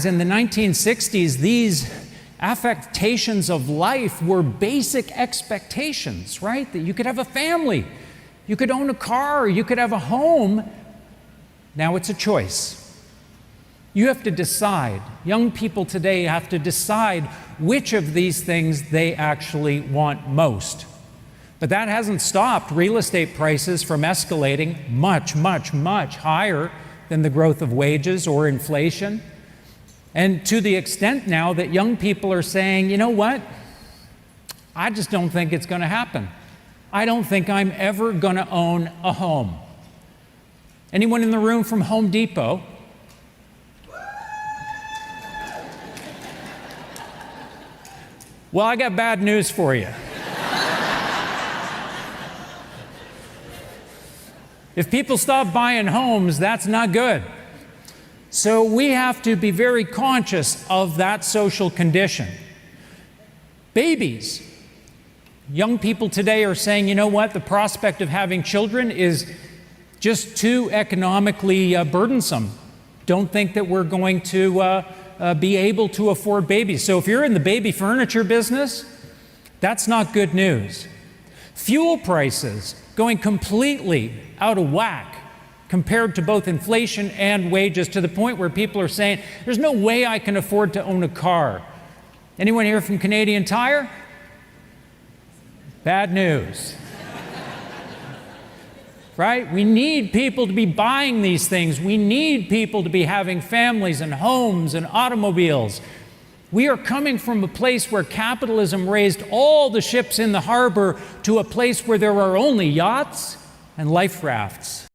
In the 1960s, these affectations of life were basic expectations, right? That you could have a family, you could own a car, you could have a home. Now it's a choice. You have to decide. Young people today have to decide which of these things they actually want most. But that hasn't stopped real estate prices from escalating much, much, much higher than the growth of wages or inflation. And to the extent now that young people are saying, you know what? I just don't think it's going to happen. I don't think I'm ever going to own a home. Anyone in the room from Home Depot? Well, I got bad news for you. If people stop buying homes, that's not good. So we have to be very conscious of that social condition. Babies. Young people today are saying, you know what, the prospect of having children is just too economically burdensome. Don't think that we're going to be able to afford babies. So if you're in the baby furniture business, that's not good news. Fuel prices going completely out of whack compared to both inflation and wages, to the point where people are saying, there's no way I can afford to own a car. Anyone here from Canadian Tire? Bad news. Right? We need people to be buying these things. We need people to be having families and homes and automobiles. We are coming from a place where capitalism raised all the ships in the harbor to a place where there are only yachts and life rafts.